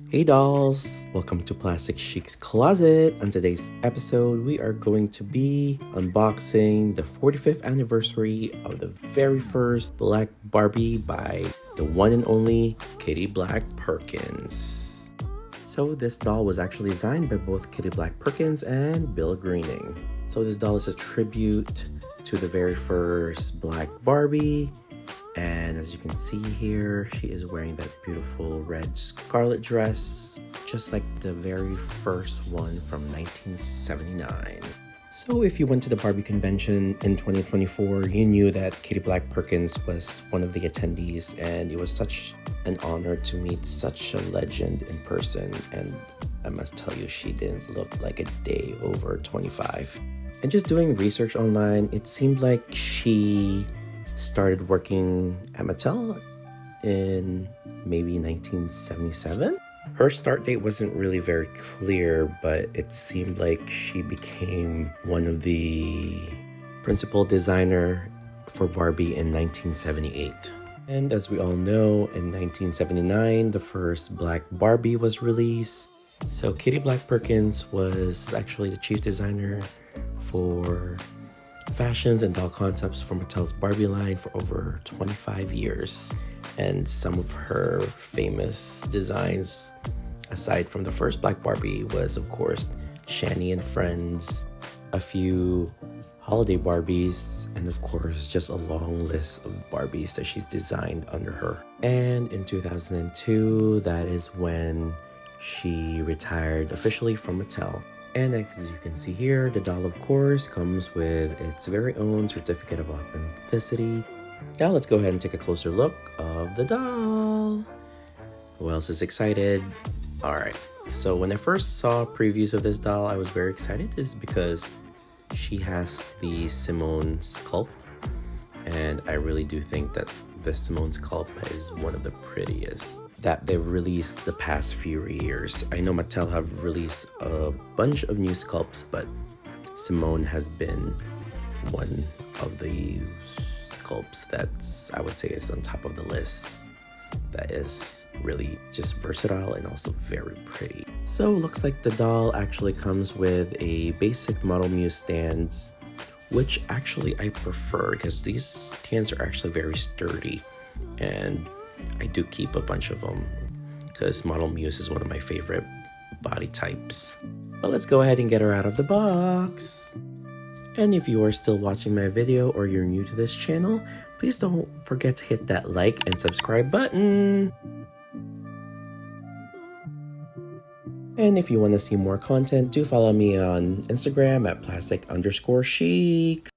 Hey dolls! Welcome to Plastic Chic's Closet. On today's episode, we are going to be unboxing the 45th anniversary of the very first Black Barbie by the one and only Kitty Black Perkins. So this doll was actually designed by both Kitty Black Perkins and Bill Greening. So this doll is a tribute to the very first Black Barbie. And as you can see here, she is wearing that beautiful red scarlet dress, just like the very first one from 1979. So if you went to the Barbie convention in 2024, you knew that Kitty Black Perkins was one of the attendees, and it was such an honor to meet such a legend in person. And I must tell you, she didn't look like a day over 25. And just doing research online, it seemed like she started working at Mattel in maybe 1977. Her start date wasn't really very clear, but it seemed like she became one of the principal designer for Barbie in 1978. And as we all know, in 1979, the first Black Barbie was released. So Kitty Black Perkins was actually the chief designer for fashions and doll concepts for Mattel's Barbie line for over 25 years. And some of her famous designs, aside from the first Black Barbie, was of course Shani and Friends, a few holiday Barbies, and of course just a long list of Barbies that she's designed under her. And in 2002, that is when she retired officially from Mattel. And as you can see here, the doll, of course, comes with its very own certificate of authenticity. Now let's go ahead and take a closer look of the doll. Who else is excited? All right. So when I first saw previews of this doll, I was very excited. Is because she has the Simone Sculpt. And I really do think that the Simone Sculpt is one of the prettiest that they've released the past few years. I know Mattel have released a bunch of new sculpts, but Simone has been one of the sculpts that's, I would say, is on top of the list. That is really just versatile and also very pretty. So it looks like the doll actually comes with a basic Model Muse stands, which actually I prefer because these stands are actually very sturdy, and I do keep a bunch of them because Model Muse is one of my favorite body types. But let's go ahead and get her out of the box. And if you are still watching my video or you're new to this channel, please don't forget to hit that like and subscribe button. And if you want to see more content, do follow me on Instagram at plastic_chic.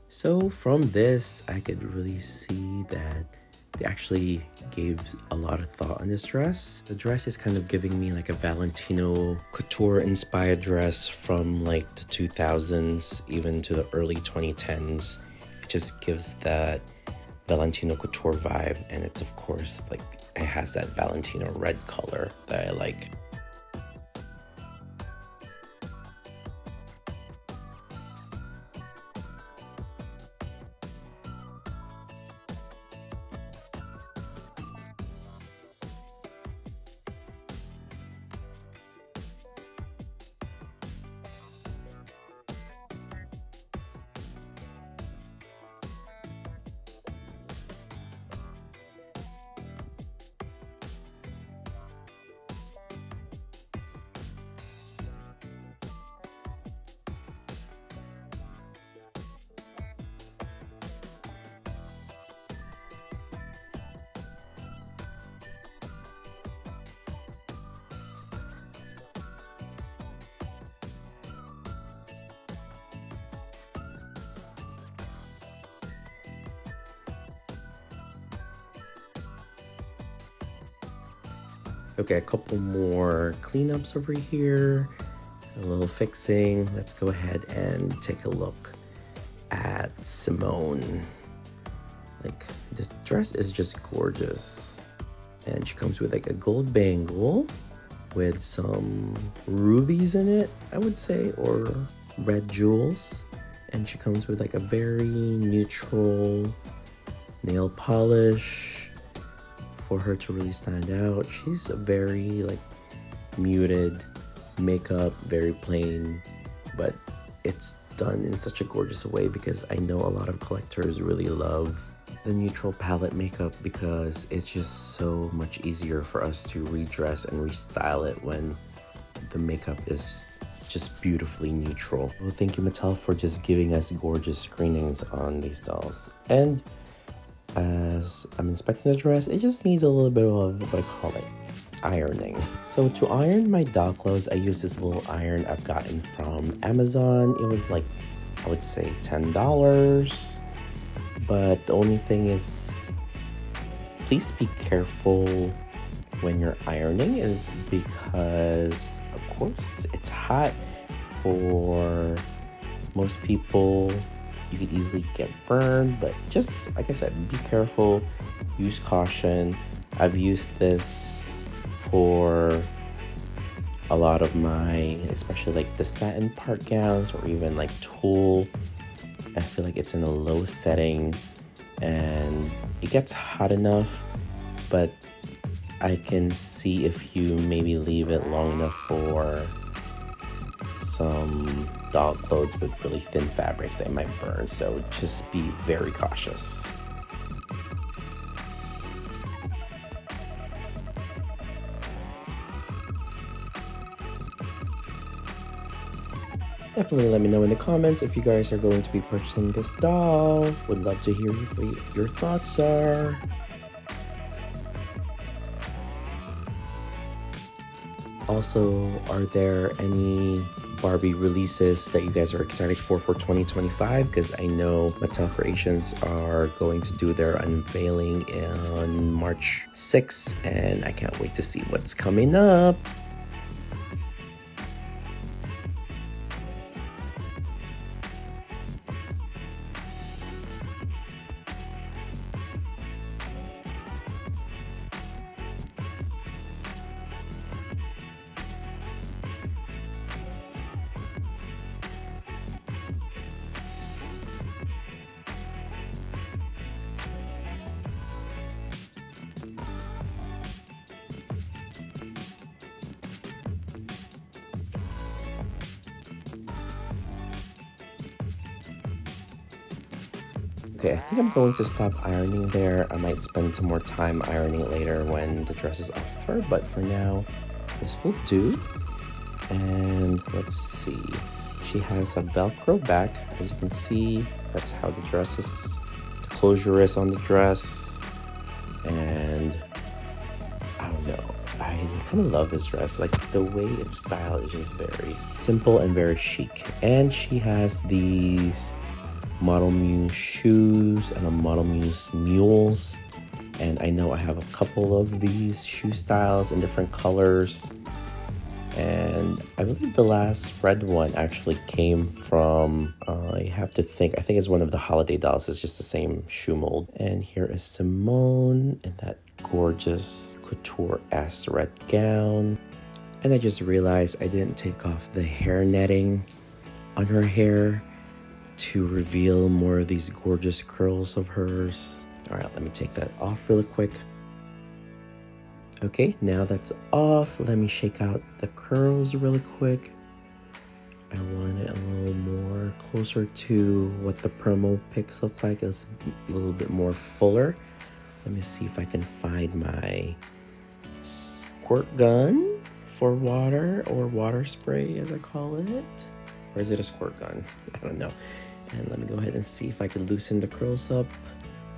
So from this, I could really see that they actually gave a lot of thought on this dress. The dress is kind of giving me like a Valentino couture inspired dress from like the 2000s, even to the early 2010s. It just gives that Valentino couture vibe, and it's of course like it has that Valentino red color that I like. Okay, a couple more cleanups over here, a little fixing. Let's go ahead and take a look at Simone. Like, this dress is just gorgeous. And she comes with like a gold bangle with some rubies in it, I would say, or red jewels. And she comes with like a very neutral nail polish for her to really stand out. She's a very like muted makeup, very plain, but it's done in such a gorgeous way because I know a lot of collectors really love the neutral palette makeup because it's just so much easier for us to redress and restyle it when the makeup is just beautifully neutral. Well, thank you, Mattel, for just giving us gorgeous screenings on these dolls. And as I'm inspecting the dress, it just needs a little bit of, what I call it, ironing. So to iron my doll clothes, I use this little iron I've gotten from Amazon. It was like, I would say $10. But the only thing is, please be careful when you're ironing, is because, of course, it's hot. For most people, you could easily get burned, but just, like I said, be careful, use caution. I've used this for a lot of my, especially like the satin part gowns or even like tulle. I feel like it's in a low setting and it gets hot enough, but I can see if you maybe leave it long enough for some doll clothes with really thin fabrics, they might burn. So just be very cautious. Definitely let me know in the comments if you guys are going to be purchasing this doll. Would love to hear what your thoughts are. Also, are there any Barbie releases that you guys are excited for 2025? Because I know Mattel Creations are going to do their unveiling on March 6th, and I can't wait to see what's coming up. Okay, I think I'm going to stop ironing there. I might spend some more time ironing later when the dress is off of her, but for now, this will do. And let's see. She has a Velcro back. As you can see, that's how the dress is, the closure is on the dress. And I don't know, I kind of love this dress. Like, the way it's styled is just very simple and very chic. And she has these Model Muse shoes and a Model Muse mules, and I know I have a couple of these shoe styles in different colors, and I believe the last red one actually came from I have to think, I think it's one of the holiday dolls. It's just the same shoe mold. And here is Simone in that gorgeous couture-esque red gown. And I just realized I didn't take off the hair netting on her hair to reveal more of these gorgeous curls of hers. All right, let me take that off really quick. Okay, now that's off. Let me shake out the curls really quick. I want it a little more closer to what the promo pics look like. It's a little bit more fuller. Let me see if I can find my squirt gun for water, or water spray as I call it. Or is it a squirt gun? I don't know. And let me go ahead and see if I can loosen the curls up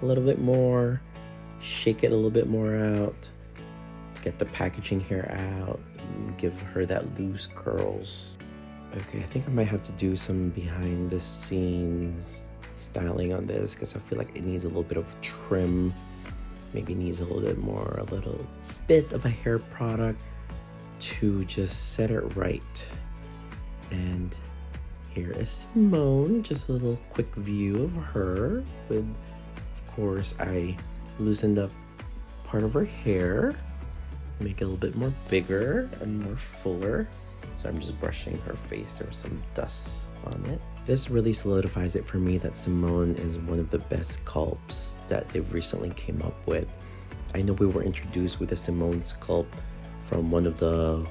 a little bit more, shake it a little bit more out, get the packaging hair out, and give her that loose curls. Okay, I think I might have to do some behind the scenes styling on this because I feel like it needs a little bit of trim maybe needs a little bit of a hair product to just set it right. And here is Simone, just a little quick view of her with, of course, I loosened up part of her hair, make it a little bit more bigger and more fuller. So I'm just brushing her face. There's some dust on it. This really solidifies it for me that Simone is one of the best sculpts that they've recently came up with. I know we were introduced with the Simone sculpt from one of the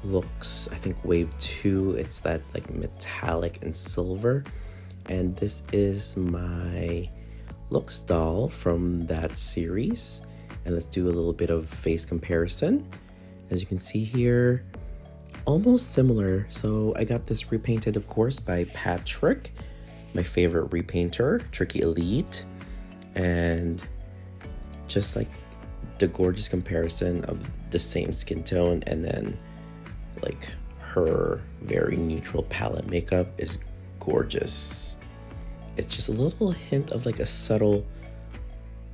looks, I think wave 2. It's that like metallic and silver. And this is my looks doll from that series. And let's do a little bit of face comparison. As you can see here, almost similar. So I got this repainted, of course, by Patrick, my favorite repainter, Tricky Elite. And just like the gorgeous comparison of the same skin tone, and then like her very neutral palette makeup is gorgeous. It's just a little hint of like a subtle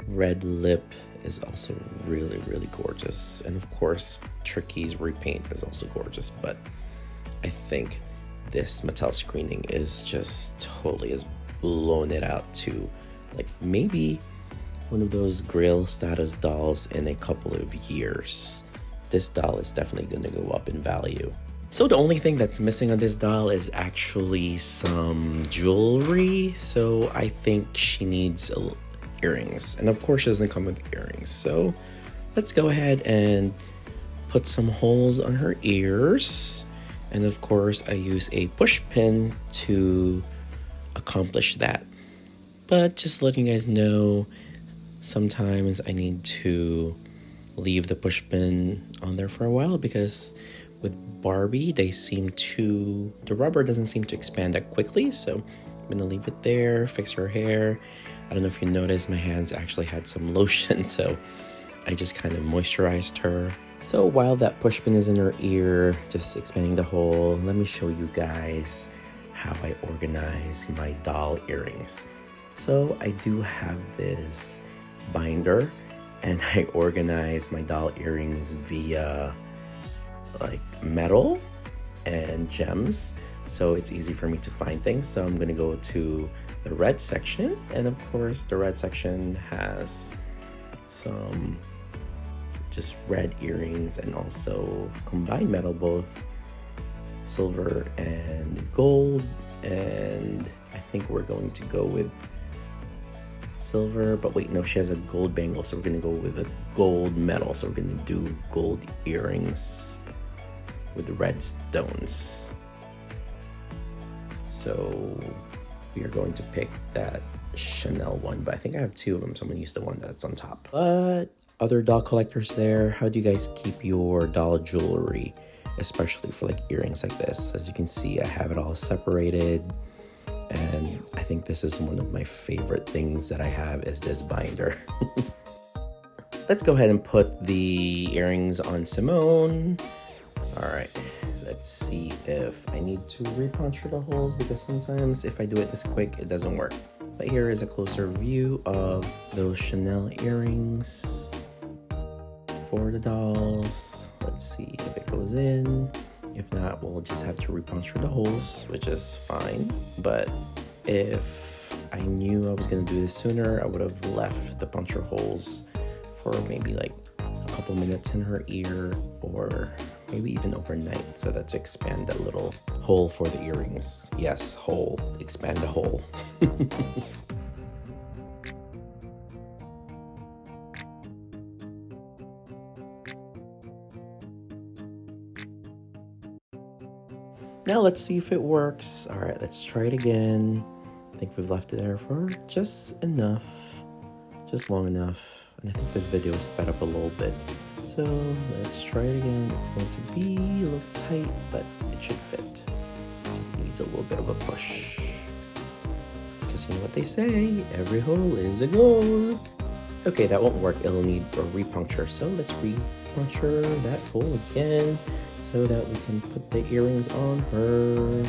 red lip is also really, really gorgeous. And of course, Tricky's repaint is also gorgeous, but I think this Mattel screening is just totally has blown it out to like maybe one of those Grail status dolls in a couple of years. This doll is definitely going to go up in value. So the only thing that's missing on this doll is actually some jewelry. So I think she needs earrings. And of course she doesn't come with earrings. So let's go ahead and put some holes on her ears. And of course I use a push pin to accomplish that. But just letting you guys know, sometimes I need to leave the push pin on there for a while because with Barbie, the rubber doesn't seem to expand that quickly. So I'm gonna leave it there, fix her hair. I don't know if you noticed, my hands actually had some lotion, so I just kind of moisturized her. So while that push pin is in her ear, just expanding the hole, let me show you guys how I organize my doll earrings. So I do have this binder, and I organize my doll earrings via like metal and gems, so it's easy for me to find things. So I'm gonna go to the red section, and of course the red section has some just red earrings and also combined metal, both silver and gold, and I think we're going to go with silver, but wait, no, she has a gold bangle, so we're gonna go with a gold metal. So we're gonna do gold earrings with red stones. So we are going to pick that Chanel one, but I think I have two of them, so I'm gonna use the one that's on top. But other doll collectors there, how do you guys keep your doll jewelry, especially for like earrings like this? As you can see, I have it all separated. And I think this is one of my favorite things that I have is this binder. Let's go ahead and put the earrings on Simone. All right, let's see if I need to repuncture the holes, because sometimes if I do it this quick, it doesn't work. But here is a closer view of those Chanel earrings for the dolls. Let's see if it goes in. If not, we'll just have to repuncture the holes, which is fine. But if I knew I was gonna do this sooner, I would have left the puncture holes for maybe like a couple minutes in her ear, or maybe even overnight, so that to expand that little hole for the earrings. Yes, hole, expand the hole. Now let's see if it works. All right, let's try it again. I think we've left it there for just enough, just long enough. And I think this video is sped up a little bit. So let's try it again. It's going to be a little tight, but it should fit. Just needs a little bit of a push. Because you know what they say, every hole is a goal. Okay, that won't work. It'll need a repuncture. So let's repuncture that hole again, so that we can put the earrings on her.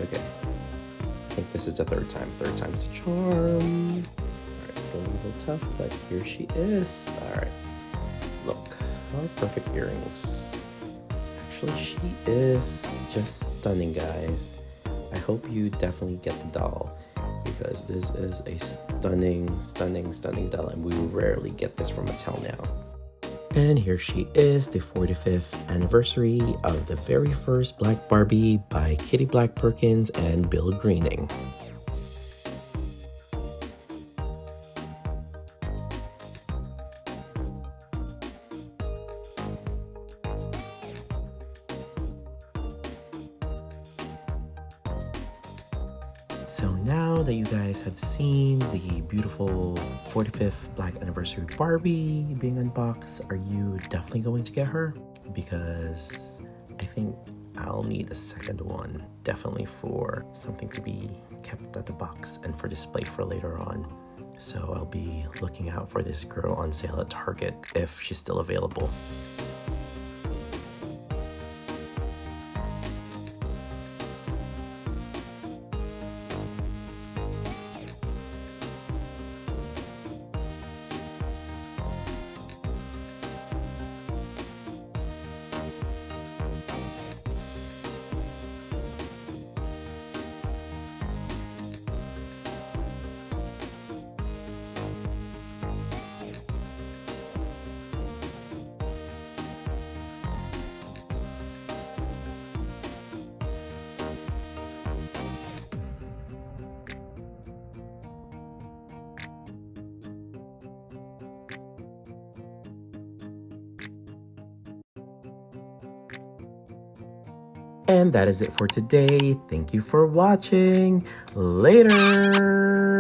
Okay, I think this is the third time. Third time's the charm. All right, let's gonna be a little tough, but here she is. All right, look, how perfect earrings. Actually, she is just stunning, guys. I hope you definitely get the doll because this is a stunning doll, and we rarely get this from Mattel now. And here she is, the 45th anniversary of the very first Black Barbie by Kitty Black Perkins and Bill Greening. So now that you guys have seen the beautiful 45th Black Anniversary Barbie being unboxed, are you definitely going to get her? Because I think I'll need a second one, definitely for something to be kept at the box and for display for later on. So I'll be looking out for this girl on sale at Target if she's still available. And that is it for today. Thank you for watching. Later!